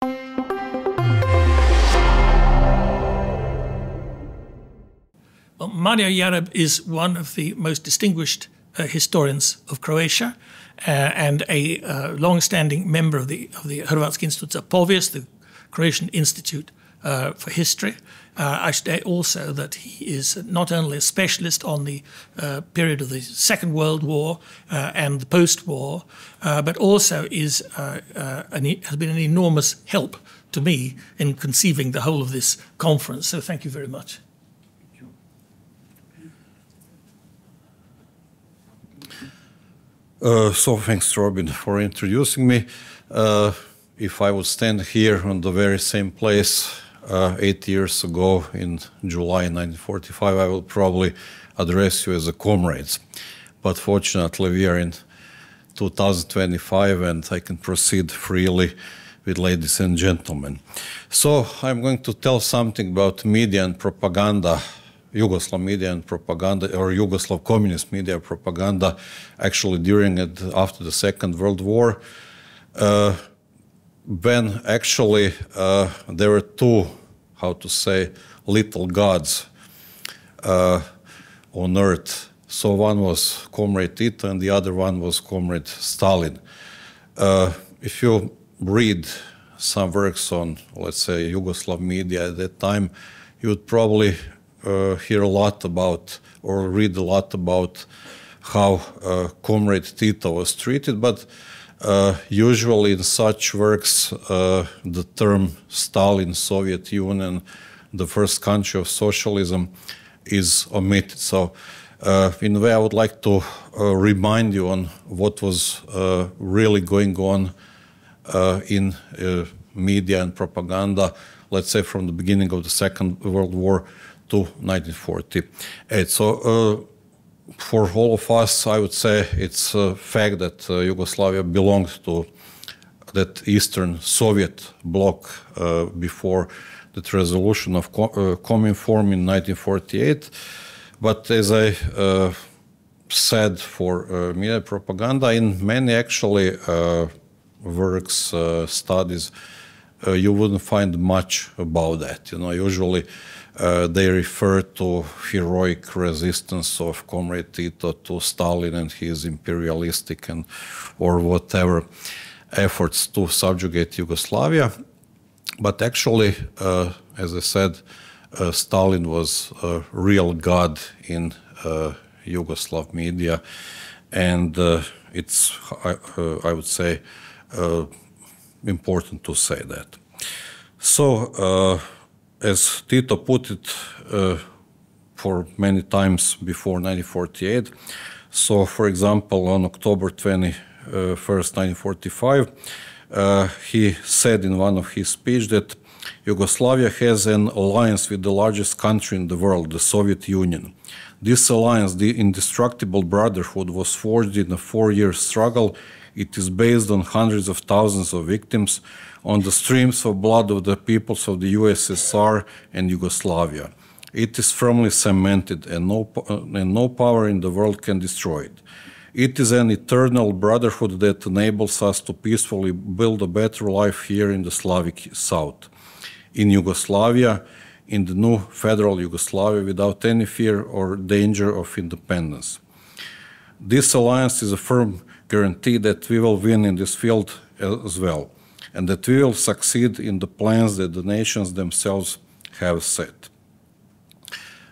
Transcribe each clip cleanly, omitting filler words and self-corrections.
Well, Mario Jareb is one of the most distinguished historians of Croatia and a long-standing member of the Hrvatski Institute of History, the Croatian Institute for History. I should add also that he is not only a specialist on the period of the Second World War and the post-war, but also has been an enormous help to me in conceiving the whole of this conference. So thank you very much. So thanks, Robin, for introducing me. If I would stand here on the very same place 8 years ago in July 1945, I would probably address you as a comrades. But fortunately, we are in 2025 and I can proceed freely with ladies and gentlemen. So I'm going to tell something about media and propaganda, Yugoslav media and propaganda, or Yugoslav communist media propaganda, actually during and after the Second World War, when actually there were two, how to say, little gods on earth. So one was Comrade Tito and the other one was Comrade Stalin. If you read some works on, let's say, Yugoslav media at that time, you would probably hear a lot about or read a lot about how Comrade Tito was treated, but usually in such works the term Stalin, Soviet Union, the first country of socialism is omitted. So in a way I would like to remind you on what was really going on in media and propaganda, let's say from the beginning of the Second World War to 1948. So for all of us, I would say it's a fact that Yugoslavia belonged to that Eastern Soviet bloc before the resolution of Cominform in 1948. But as I said, for media propaganda, in many actually works, studies, you wouldn't find much about that. You know, usually they refer to heroic resistance of Comrade Tito to Stalin and his imperialistic and or whatever efforts to subjugate Yugoslavia. But actually, as I said, Stalin was a real god in Yugoslav media, and it's, I would say, important to say that. So, as Tito put it for many times before 1948, so for example, on October 21st, 1945, he said in one of his speeches that Yugoslavia has an alliance with the largest country in the world, the Soviet Union. This alliance, the indestructible brotherhood, was forged in a 4-year struggle. It is based on hundreds of thousands of victims, on the streams of blood of the peoples of the USSR and Yugoslavia. It is firmly cemented, and no power in the world can destroy it. It is an eternal brotherhood that enables us to peacefully build a better life here in the Slavic South, in Yugoslavia, in the new federal Yugoslavia, without any fear or danger of independence. This alliance is a firm guarantee that we will win in this field as well, and that we will succeed in the plans that the nations themselves have set.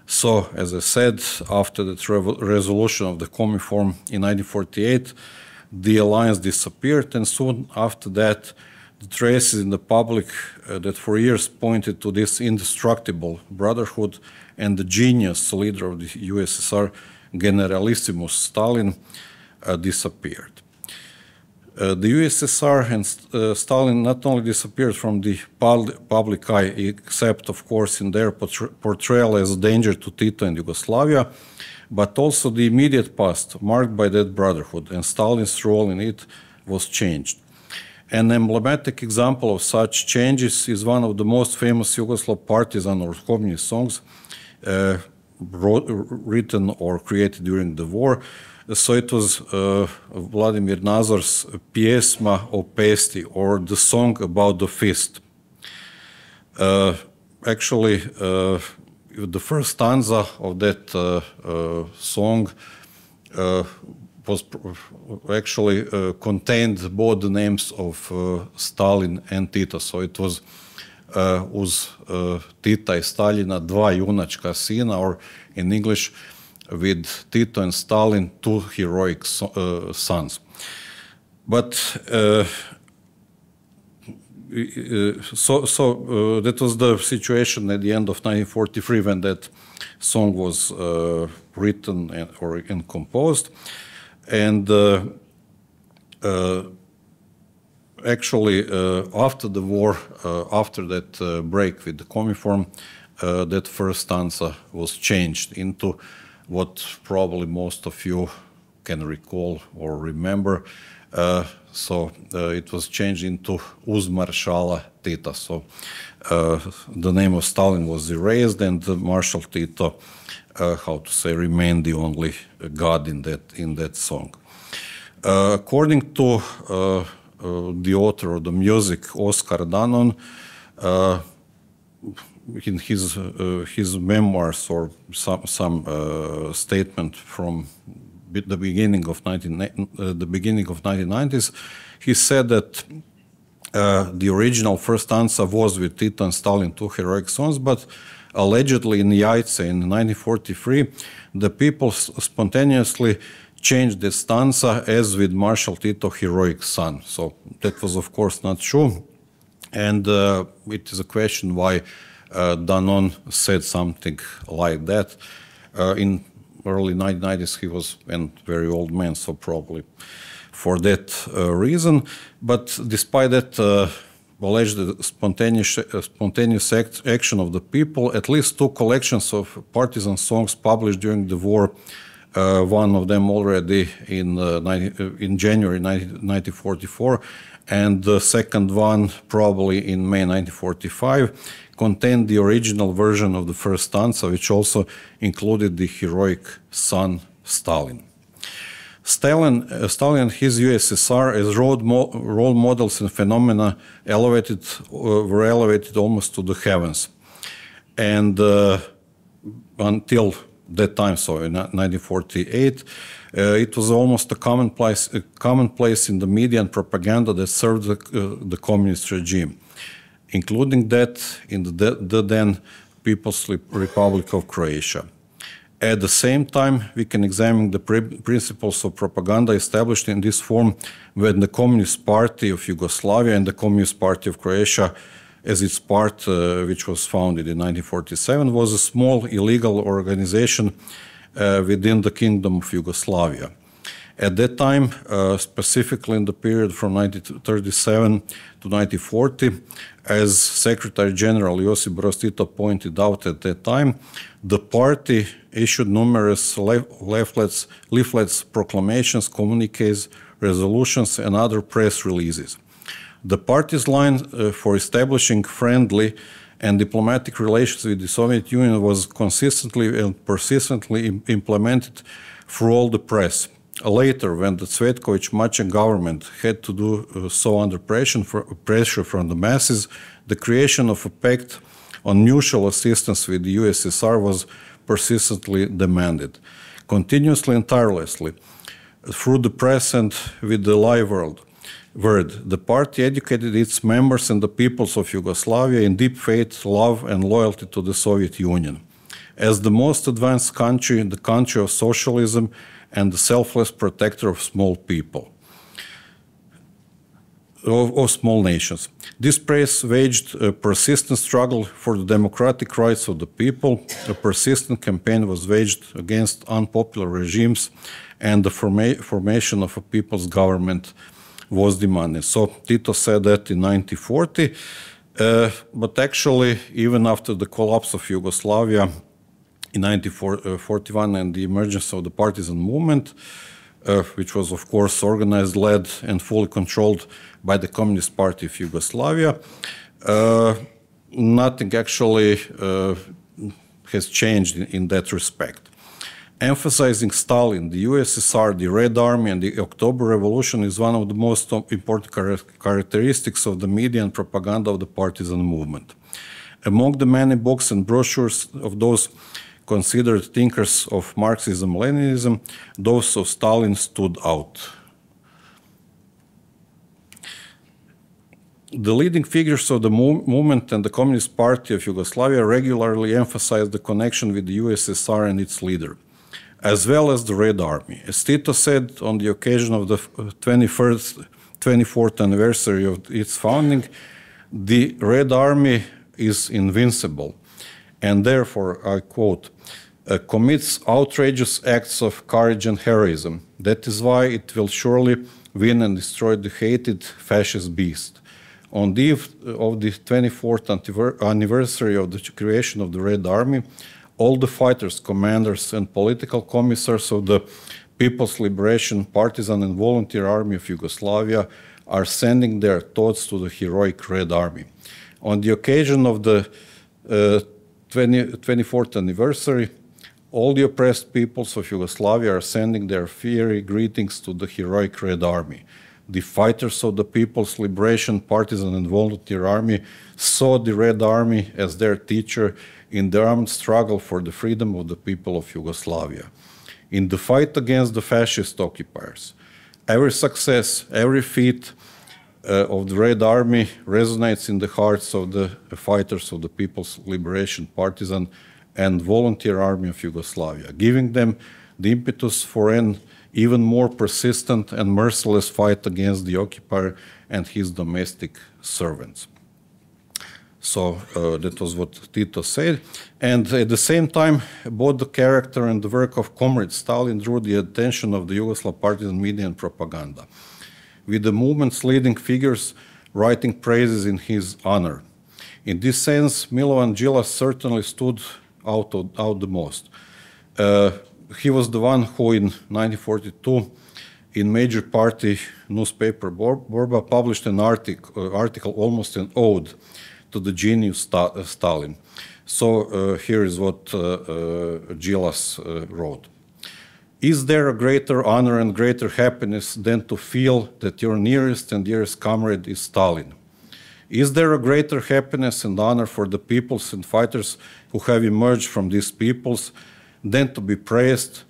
So, as I said, after the resolution of the Cominform in 1948, the alliance disappeared, and soon after that, the traces in the public that for years pointed to this indestructible brotherhood and the genius leader of the USSR, Generalissimus Stalin, disappeared. The USSR and Stalin not only disappeared from the public eye, except, of course, in their portrayal as a danger to Tito and Yugoslavia, but also the immediate past, marked by that brotherhood, and Stalin's role in it was changed. An emblematic example of such changes is one of the most famous Yugoslav partisan or communist songs written or created during the war. So it was Vladimir Nazor's Pjesma o pesti, or the song about the fist. Actually, the first stanza of that song was actually contained both the names of Stalin and Tito. So it was uz Tita I Staljina dva junačka sina, or in English, with Tito and Stalin, two heroic sons. But that was the situation at the end of 1943 when that song was written and composed. And actually, after the war, after that break with the Cominform, that first stanza was changed into what probably most of you can recall or remember. So it was changed into Uz Maršala Tita. So the name of Stalin was erased, and Marshal Tito, how to say, remained the only god in that song. According to the author of the music, Oskar Danon, in his memoirs or some statement from the beginning of 1990s, he said that the original first stanza was with Tito and Stalin, two heroic sons, but allegedly in Jajce in 1943, the people spontaneously changed the stanza as with Marshal Tito, heroic son. So that was, of course, not true. And it is a question why Danon said something like that. In early 1990s, he was a very old man, so probably for that reason. But despite that alleged spontaneous action of the people, at least two collections of partisan songs published during the war, one of them already in January 1944, and the second one probably in May 1945, contained the original version of the first stanza, which also included the heroic son Stalin. Stalin and his USSR as role models and phenomena were elevated almost to the heavens. And until that time, so in 1948, it was almost a commonplace in the media and propaganda that served the communist regime, including that in the then People's Republic of Croatia. At the same time, we can examine the principles of propaganda established in this form when the Communist Party of Yugoslavia and the Communist Party of Croatia, as its part, which was founded in 1947, was a small illegal organization within the Kingdom of Yugoslavia. At that time, specifically in the period from 1937 to 1940, as Secretary General Josip Broz Tito pointed out at that time, the party issued numerous leaflets, proclamations, communiques, resolutions, and other press releases. The party's line for establishing friendly and diplomatic relations with the Soviet Union was consistently and persistently implemented through all the press. Later, when the Cvetković-Maček government had to do so under pressure from the masses, the creation of a pact on mutual assistance with the USSR was persistently demanded. Continuously and tirelessly, through the press and with the live word, the party educated its members and the peoples of Yugoslavia in deep faith, love, and loyalty to the Soviet Union. As the most advanced country, the country of socialism, and the selfless protector of small people, of small nations. This press waged a persistent struggle for the democratic rights of the people. A persistent campaign was waged against unpopular regimes, and the formation of a people's government was demanded. So Tito said that in 1940, but actually, even after the collapse of Yugoslavia, in 1941 and the emergence of the partisan movement, which was of course organized, led and fully controlled by the Communist Party of Yugoslavia, nothing actually has changed in that respect. Emphasizing Stalin, the USSR, the Red Army, and the October Revolution is one of the most important characteristics of the media and propaganda of the partisan movement. Among the many books and brochures of those considered thinkers of Marxism-Leninism, those of Stalin stood out. The leading figures of the movement and the Communist Party of Yugoslavia regularly emphasized the connection with the USSR and its leader, as well as the Red Army. As Tito said on the occasion of the 24th anniversary of its founding, the Red Army is invincible, and therefore, I quote, commits outrageous acts of courage and heroism. That is why it will surely win and destroy the hated fascist beast. On the eve of the 24th anniversary of the creation of the Red Army, all the fighters, commanders, and political commissars of the People's Liberation Partisan and Volunteer Army of Yugoslavia are sending their thoughts to the heroic Red Army. On the occasion of the 24th anniversary, all the oppressed peoples of Yugoslavia are sending their fiery greetings to the heroic Red Army. The fighters of the People's Liberation Partisan and Volunteer Army saw the Red Army as their teacher in the armed struggle for the freedom of the people of Yugoslavia. In the fight against the fascist occupiers, every success, every feat of the Red Army resonates in the hearts of the fighters of the People's Liberation Partisan and Volunteer Army of Yugoslavia, giving them the impetus for an even more persistent and merciless fight against the occupier and his domestic servants. So that was what Tito said. And at the same time, both the character and the work of Comrade Stalin drew the attention of the Yugoslav partisan media and propaganda, with the movement's leading figures writing praises in his honor. In this sense, Milovan Đilas certainly stood out the most. He was the one who in 1942 in major party newspaper Borba published an article, almost an ode to the genius Stalin. So here is what Đilas wrote. Is there a greater honor and greater happiness than to feel that your nearest and dearest comrade is Stalin? Is there a greater happiness and honor for the peoples and fighters who have emerged from these peoples than to be praised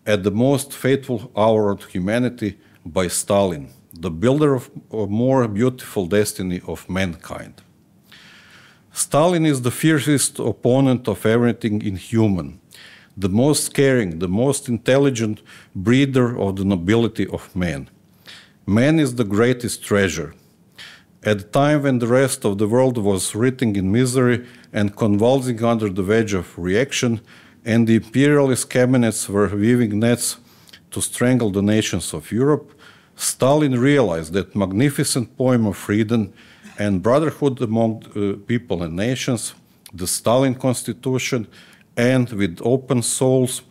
at the most fateful hour of humanity by Stalin, the builder of a more beautiful destiny of mankind? Stalin is the fiercest opponent of everything inhuman, the most caring, the most intelligent breeder of the nobility of man. Man is the greatest treasure. At the time when the rest of the world was writhing in misery and convulsing under the wedge of reaction, and the imperialist cabinets were weaving nets to strangle the nations of Europe, Stalin realized that magnificent poem of freedom and brotherhood among people and nations, the Stalin Constitution, and with open souls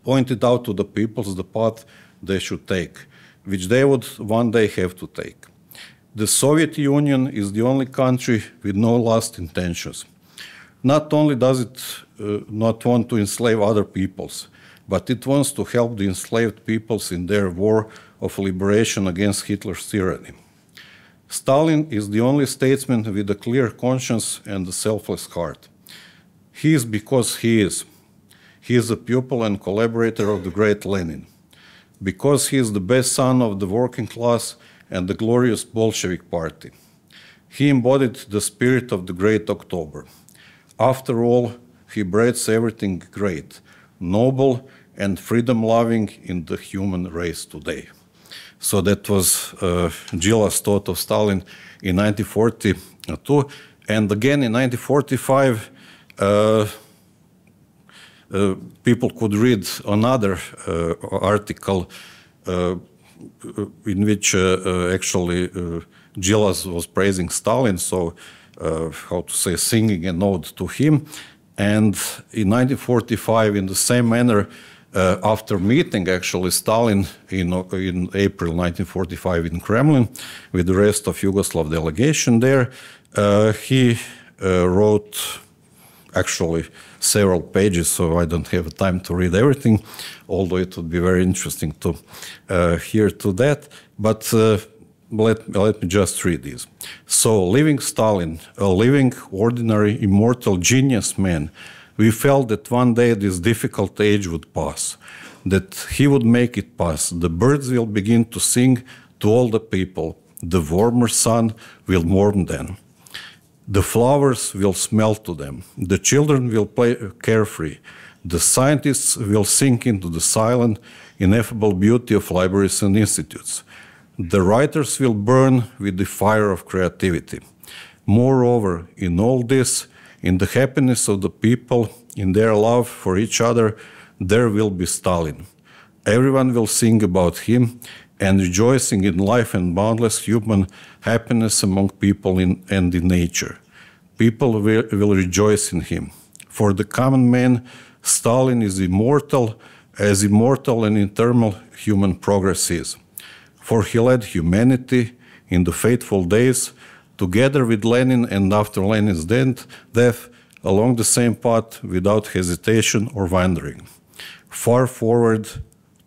pointed out to the peoples the path they should take, which they would one day have to take. The Soviet Union is the only country with no last intentions. Not only does it not want to enslave other peoples, but it wants to help the enslaved peoples in their war of liberation against Hitler's tyranny. Stalin is the only statesman with a clear conscience and a selfless heart. He is because he is. He is a pupil and collaborator of the great Lenin. Because he is the best son of the working class and the glorious Bolshevik party. He embodied the spirit of the great October. After all, he breeds everything great, noble, and freedom-loving in the human race today. So that was Đilas' thought of Stalin in 1942. And again in 1945, people could read another article in which actually Đilas was praising Stalin, so how to say, singing an ode to him. And in 1945, in the same manner, after meeting actually Stalin in April 1945 in Kremlin with the rest of Yugoslav delegation there, he wrote actually several pages, so I don't have time to read everything, although it would be very interesting to hear to that. But let me just read these. So, living Stalin, a living, ordinary, immortal genius man, we felt that one day this difficult age would pass, that he would make it pass. The birds will begin to sing to all the people. The warmer sun will warm them. The flowers will smell to them. The children will play carefree. The scientists will sink into the silent, ineffable beauty of libraries and institutes. The writers will burn with the fire of creativity. Moreover, in all this, in the happiness of the people, in their love for each other, there will be Stalin. Everyone will sing about him and rejoicing in life and boundless human happiness among people and in nature. People will rejoice in him. For the common man, Stalin is immortal, as immortal and eternal human progress is. For he led humanity in the fateful days, together with Lenin and after Lenin's death, along the same path without hesitation or wandering. Far forward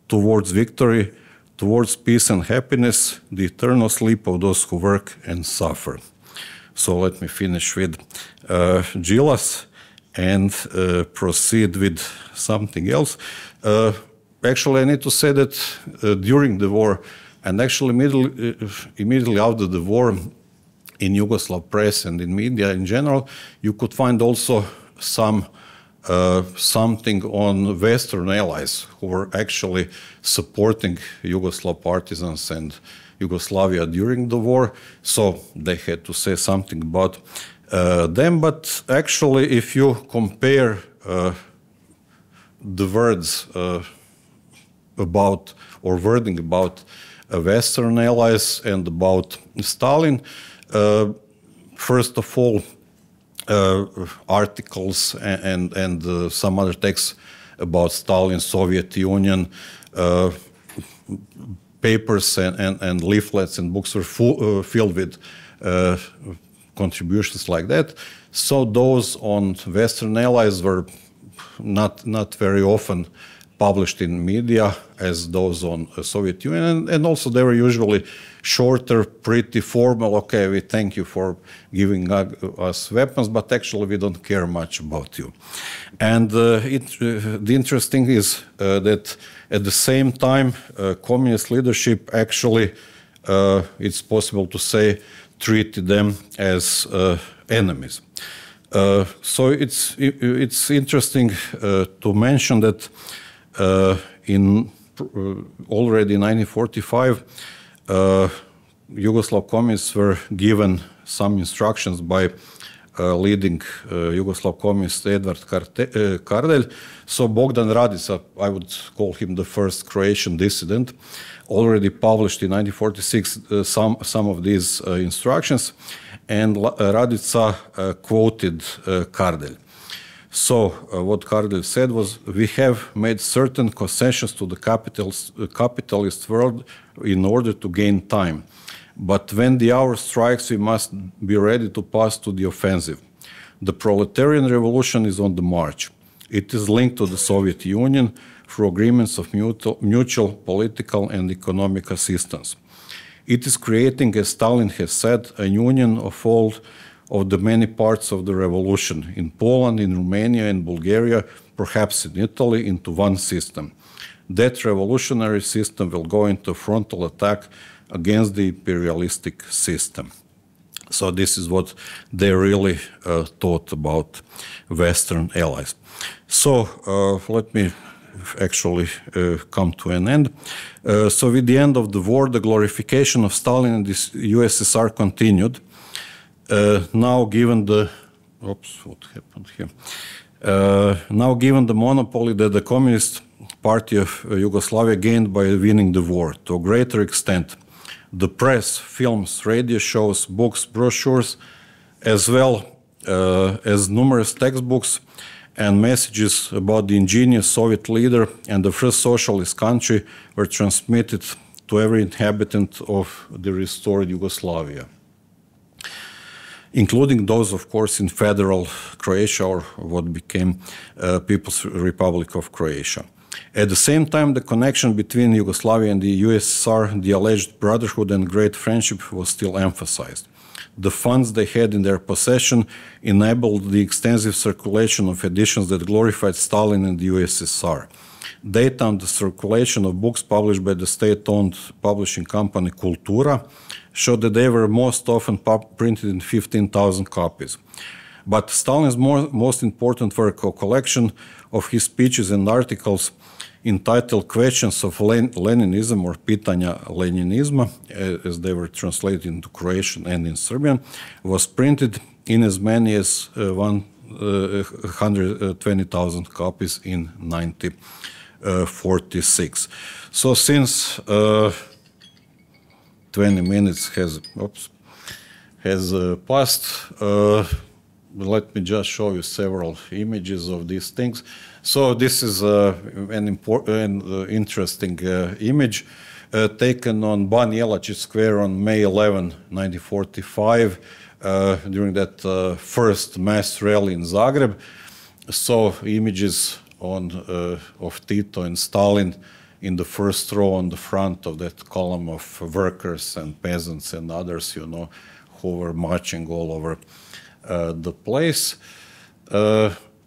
towards victory, towards peace and happiness, the eternal sleep of those who work and suffer. So let me finish with Gilas and proceed with something else. Actually, I need to say that during the war, and actually immediately after the war, in Yugoslav press and in media in general, you could find also something on Western allies who were actually supporting Yugoslav partisans and Yugoslavia during the war. So they had to say something about them. But actually, if you compare the words about or wording about Western allies and about Stalin, first of all, articles and some other texts about Stalin, Soviet Union, papers and leaflets and books were filled with contributions like that. So those on Western allies were not very often published in media as those on Soviet Union, and also they were usually shorter, pretty formal. Okay, we thank you for giving us weapons, but actually we don't care much about you. And the interesting is that at the same time, communist leadership actually, it's possible to say, treated them as enemies. So it's interesting to mention that already in 1945, Yugoslav communists were given some instructions by leading Yugoslav communist Edvard Kardelj. So Bogdan Radica, I would call him the first Croatian dissident, already published in 1946 some of these instructions, and Radica quoted Kardelj. So what Kardelj said was, we have made certain concessions to the capitalist world in order to gain time. But when the hour strikes, we must be ready to pass to the offensive. The proletarian revolution is on the march. It is linked to the Soviet Union through agreements of mutual political and economic assistance. It is creating, as Stalin has said, a union of all of the many parts of the revolution in Poland, in Romania, in Bulgaria, perhaps in Italy, into one system. That revolutionary system will go into frontal attack against the imperialistic system. So this is what they really thought about Western allies. So let me actually come to an end. So with the end of the war, the glorification of Stalin and the USSR continued. Now given the monopoly that the Communist Party of Yugoslavia gained by winning the war, to a greater extent, the press, films, radio shows, books, brochures, as well as numerous textbooks and messages about the ingenious Soviet leader and the first socialist country were transmitted to every inhabitant of the restored Yugoslavia. including those, of course, in federal Croatia, or what became People's Republic of Croatia. At the same time, the connection between Yugoslavia and the USSR, the alleged brotherhood and great friendship, was still emphasized. The funds they had in their possession enabled the extensive circulation of editions that glorified Stalin and the USSR. Data on the circulation of books published by the state-owned publishing company Kultura showed that they were most often printed in 15,000 copies. But Stalin's most important work, a collection of his speeches and articles entitled Questions of Leninism, or Pitanja Leninizma, as they were translated into Croatian and in Serbian, was printed in as many as 120,000 copies in 1946. So since 20 minutes has passed, let me just show you several images of these things. So this is an important, interesting image taken on Ban Jelačić Square on May 11, 1945, during that first mass rally in Zagreb. So images of Tito and Stalin in the first row on the front of that column of workers and peasants and others, you know, who were marching all over the place.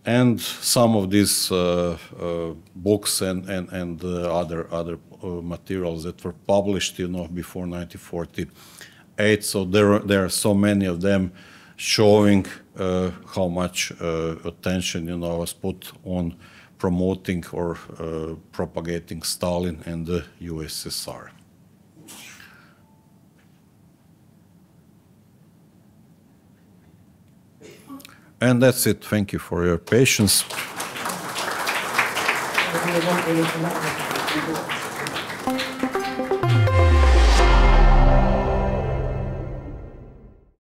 And some of these books and other materials that were published, you know, before 1948. So there are so many of them showing how much attention, you know, was put on promoting or propagating Stalin and the USSR. And that's it. Thank you for your patience.